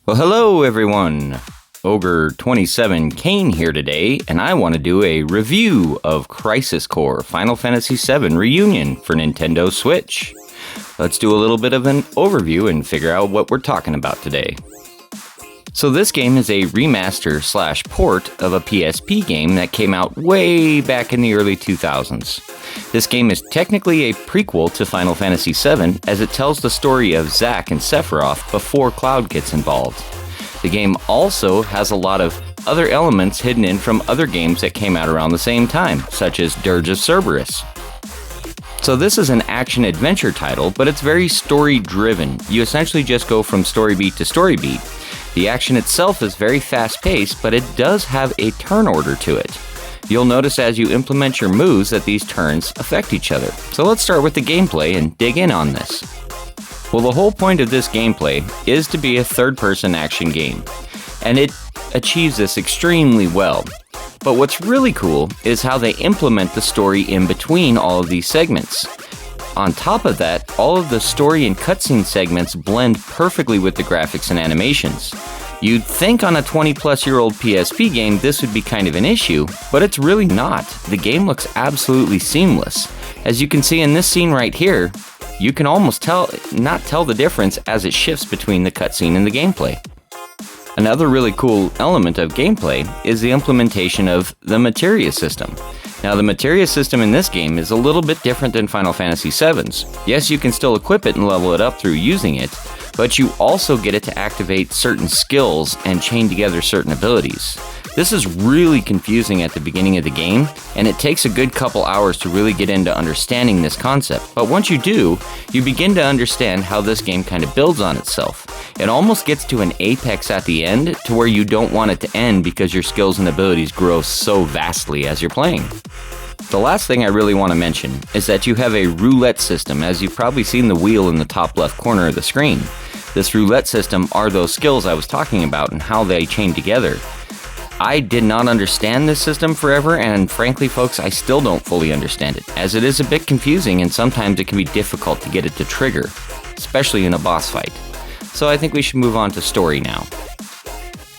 Well, hello everyone! Ogre27 Kane here today, and I want to do a review of Crisis Core Final Fantasy VII Reunion for Nintendo Switch. Let's do a little bit of an overview and figure out what we're talking about today. So this game is a remaster/port of a PSP game that came out way back in the early 2000s. This game is technically a prequel to Final Fantasy VII, as it tells the story of Zack and Sephiroth before Cloud gets involved. The game also has a lot of other elements hidden in from other games that came out around the same time, such as Dirge of Cerberus. So this is an action-adventure title, but it's very story-driven. You essentially just go from story beat to story beat. The action itself is very fast-paced, but it does have a turn order to it. You'll notice as you implement your moves that these turns affect each other. So let's start with the gameplay and dig in on this. Well, the whole point of this gameplay is to be a third-person action game, and it achieves this extremely well. But what's really cool is how they implement the story in between all of these segments. On top of that, all of the story and cutscene segments blend perfectly with the graphics and animations. You'd think on a 20-plus-year-old PSP game this would be kind of an issue, but it's really not. The game looks absolutely seamless. As you can see in this scene right here, you can almost not tell the difference as it shifts between the cutscene and the gameplay. Another really cool element of gameplay is the implementation of the materia system. Now, the materia system in this game is a little bit different than Final Fantasy VII's. Yes, you can still equip it and level it up through using it, but you also get it to activate certain skills and chain together certain abilities. This is really confusing at the beginning of the game, and it takes a good couple hours to really get into understanding this concept. But once you do, you begin to understand how this game kind of builds on itself. It almost gets to an apex at the end to where you don't want it to end because your skills and abilities grow so vastly as you're playing. The last thing I really want to mention is that you have a roulette system, as you've probably seen the wheel in the top left corner of the screen. This roulette system are those skills I was talking about and how they chain together. I did not understand this system forever, and frankly folks, I still don't fully understand it, as it is a bit confusing and sometimes it can be difficult to get it to trigger, especially in a boss fight. So I think we should move on to story now.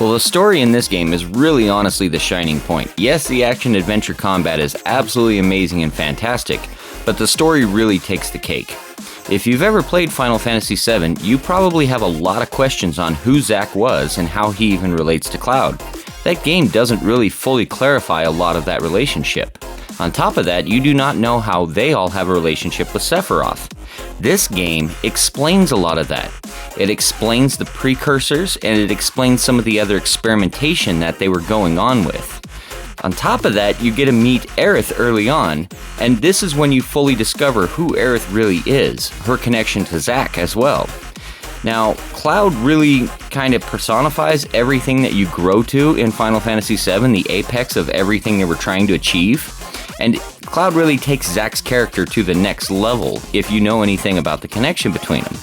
Well, the story in this game is really honestly the shining point. Yes, the action-adventure combat is absolutely amazing and fantastic, but the story really takes the cake. If you've ever played Final Fantasy VII, you probably have a lot of questions on who Zack was and how he even relates to Cloud. That game doesn't really fully clarify a lot of that relationship. On top of that, you do not know how they all have a relationship with Sephiroth. This game explains a lot of that. It explains the precursors, and it explains some of the other experimentation that they were going on with. On top of that, you get to meet Aerith early on, and this is when you fully discover who Aerith really is, her connection to Zack as well. Now, Cloud really kind of personifies everything that you grow to in Final Fantasy VII, the apex of everything they were trying to achieve. And Cloud really takes Zack's character to the next level if you know anything about the connection between them.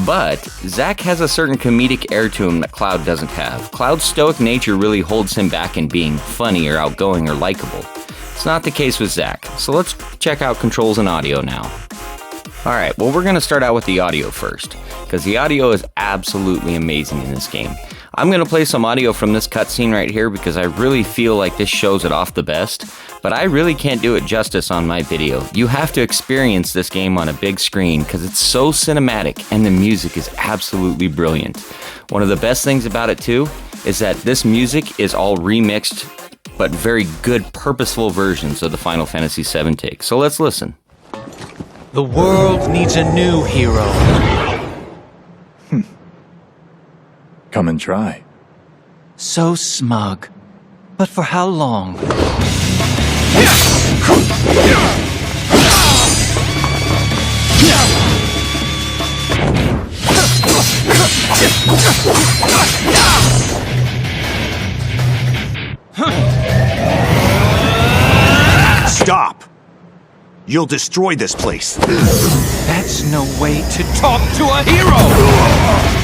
But Zack has a certain comedic air to him that Cloud doesn't have. Cloud's stoic nature really holds him back in being funny or outgoing or likable. It's not the case with Zack, so let's check out controls and audio now. Alright, well we're going to start out with the audio first, because the audio is absolutely amazing in this game. I'm going to play some audio from this cutscene right here because I really feel like this shows it off the best, but I really can't do it justice on my video. You have to experience this game on a big screen because it's so cinematic and the music is absolutely brilliant. One of the best things about it too is that this music is all remixed, but very good purposeful versions of the Final Fantasy VII take. So let's listen. The world needs a new hero. Come and try. So smug. But for how long? Stop! You'll destroy this place. That's no way to talk to a hero!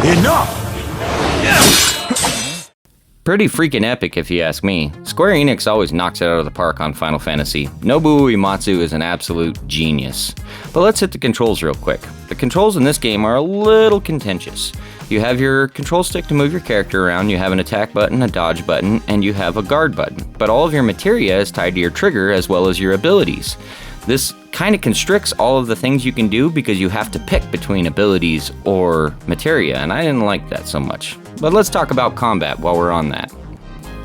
Enough! Pretty freaking epic if you ask me. Square Enix always knocks it out of the park on Final Fantasy. Nobuo Uematsu is an absolute genius. But let's hit the controls real quick. The controls in this game are a little contentious. You have your control stick to move your character around, you have an attack button, a dodge button, and you have a guard button. But all of your materia is tied to your trigger as well as your abilities. This kind of constricts all of the things you can do because you have to pick between abilities or materia, and I didn't like that so much. But let's talk about combat while we're on that.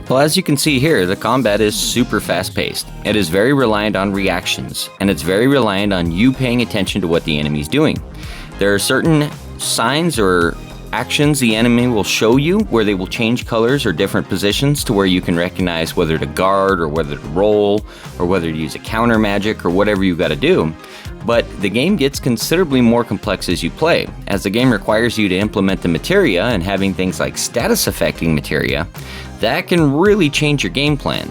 Well, as you can see here, the combat is super fast-paced. It is very reliant on reactions, and it's very reliant on you paying attention to what the enemy's doing. There are certain signs or actions the enemy will show you where they will change colors or different positions to where you can recognize whether to guard or whether to roll or whether to use a counter magic or whatever you got to do. But the game gets considerably more complex as you play, as the game requires you to implement the materia and having things like status affecting materia that can really change your game plan.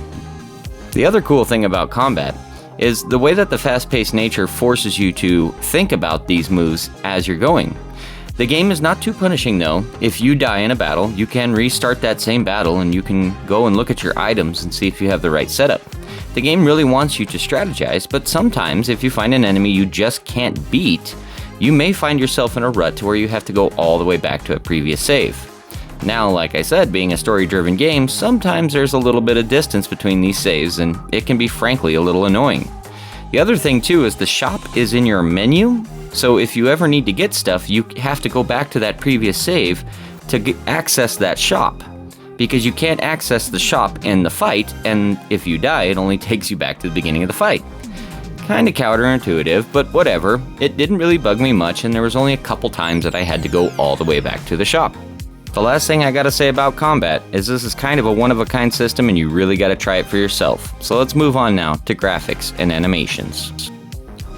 The other cool thing about combat is the way that the fast-paced nature forces you to think about these moves as you're going. The game is not too punishing though. If you die in a battle, you can restart that same battle and you can go and look at your items and see if you have the right setup. The game really wants you to strategize, but sometimes if you find an enemy you just can't beat, you may find yourself in a rut to where you have to go all the way back to a previous save. Now, like I said, being a story-driven game, sometimes there's a little bit of distance between these saves and it can be frankly a little annoying. The other thing too is the shop is in your menu, so if you ever need to get stuff, you have to go back to that previous save to access that shop. Because you can't access the shop in the fight, and if you die, it only takes you back to the beginning of the fight. Kinda counterintuitive, but whatever. It didn't really bug me much, and there was only a couple times that I had to go all the way back to the shop. The last thing I gotta say about combat is this is kind of a one-of-a-kind system and you really gotta try it for yourself. So let's move on now to graphics and animations.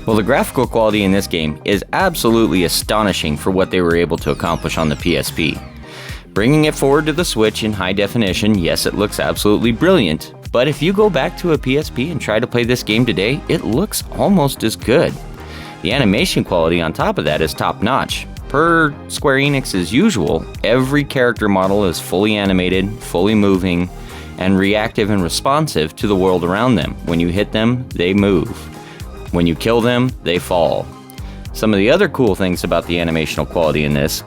Well, the graphical quality in this game is absolutely astonishing for what they were able to accomplish on the PSP. Bringing it forward to the Switch in high definition, yes, it looks absolutely brilliant, but if you go back to a PSP and try to play this game today, it looks almost as good. The animation quality on top of that is top-notch. Per Square Enix's usual, every character model is fully animated, fully moving, and reactive and responsive to the world around them. When you hit them, they move. When you kill them, they fall. Some of the other cool things about the animational quality in this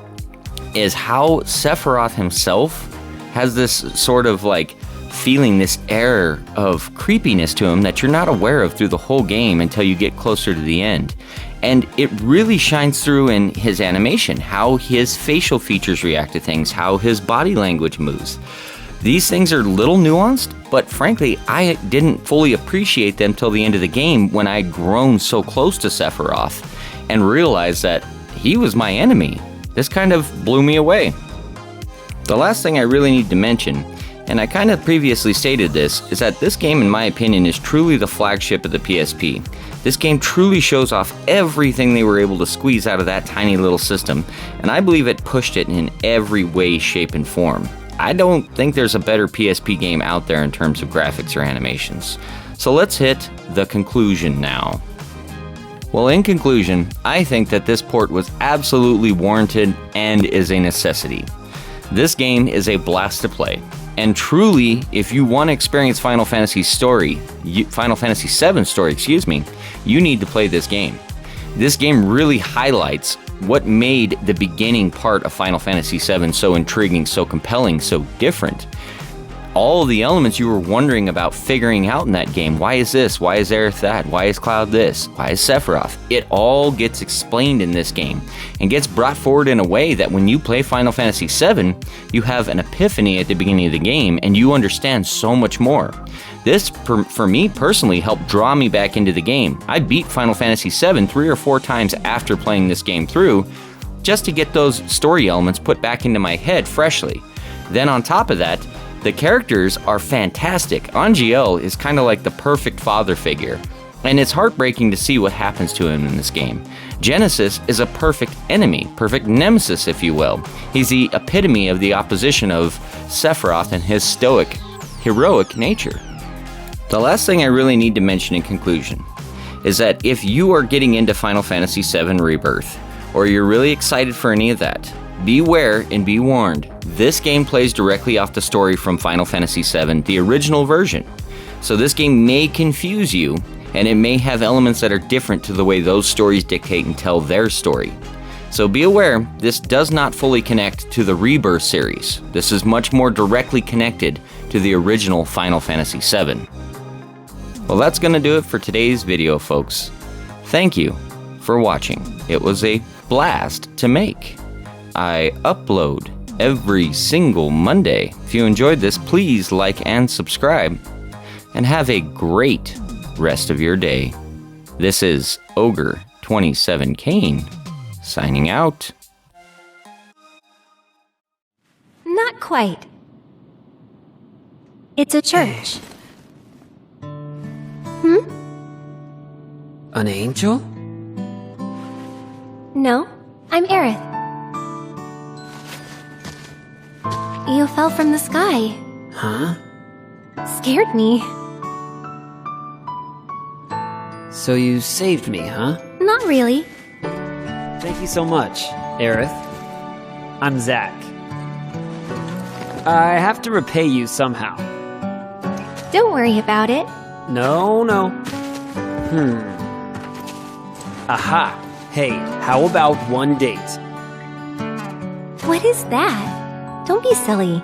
is how Sephiroth himself has this sort of like feeling, this air of creepiness to him that you're not aware of through the whole game until you get closer to the end. And it really shines through in his animation, how his facial features react to things, how his body language moves. These things are little nuanced, but frankly, I didn't fully appreciate them till the end of the game when I'd grown so close to Sephiroth and realized that he was my enemy. This kind of blew me away. The last thing I really need to mention, and I kind of previously stated this, is that this game, in my opinion, is truly the flagship of the PSP. This game truly shows off everything they were able to squeeze out of that tiny little system, and I believe it pushed it in every way, shape, and form. I don't think there's a better PSP game out there in terms of graphics or animations. So let's hit the conclusion now. Well, in conclusion, I think that this port was absolutely warranted and is a necessity. This game is a blast to play. And truly, if you want to experience Final Fantasy VII story, you need to play this game. This game really highlights what made the beginning part of Final Fantasy VII so intriguing, so compelling, so different. All of the elements you were wondering about figuring out in that game. Why is this? Why is Aerith that? Why is Cloud this? Why is Sephiroth? It all gets explained in this game and gets brought forward in a way that when you play Final Fantasy VII, you have an epiphany at the beginning of the game and you understand so much more. This, for me personally, helped draw me back into the game. I beat Final Fantasy VII 3 or 4 times after playing this game through, just to get those story elements put back into my head freshly. Then on top of that, the characters are fantastic. Angiel is kind of like the perfect father figure. And it's heartbreaking to see what happens to him in this game. Genesis is a perfect enemy, perfect nemesis, if you will. He's the epitome of the opposition of Sephiroth and his stoic, heroic nature. The last thing I really need to mention in conclusion is that if you are getting into Final Fantasy VII Rebirth, or you're really excited for any of that, beware and be warned. This game plays directly off the story from Final Fantasy VII, the original version. So this game may confuse you, and it may have elements that are different to the way those stories dictate and tell their story. So be aware, this does not fully connect to the Rebirth series. This is much more directly connected to the original Final Fantasy VII. Well, that's going to do it for today's video, folks. Thank you for watching. It was a blast to make. I upload every single Monday. If you enjoyed this, please like and subscribe. And have a great rest of your day. This is Ogre27 Kane, signing out. Not quite. It's a church. An angel? No, I'm Aerith. You fell from the sky. Huh? Scared me. So you saved me, huh? Not really. Thank you so much, Aerith. I'm Zack. I have to repay you somehow. Don't worry about it. No. Aha. Hey, how about one date? What is that? Don't be silly.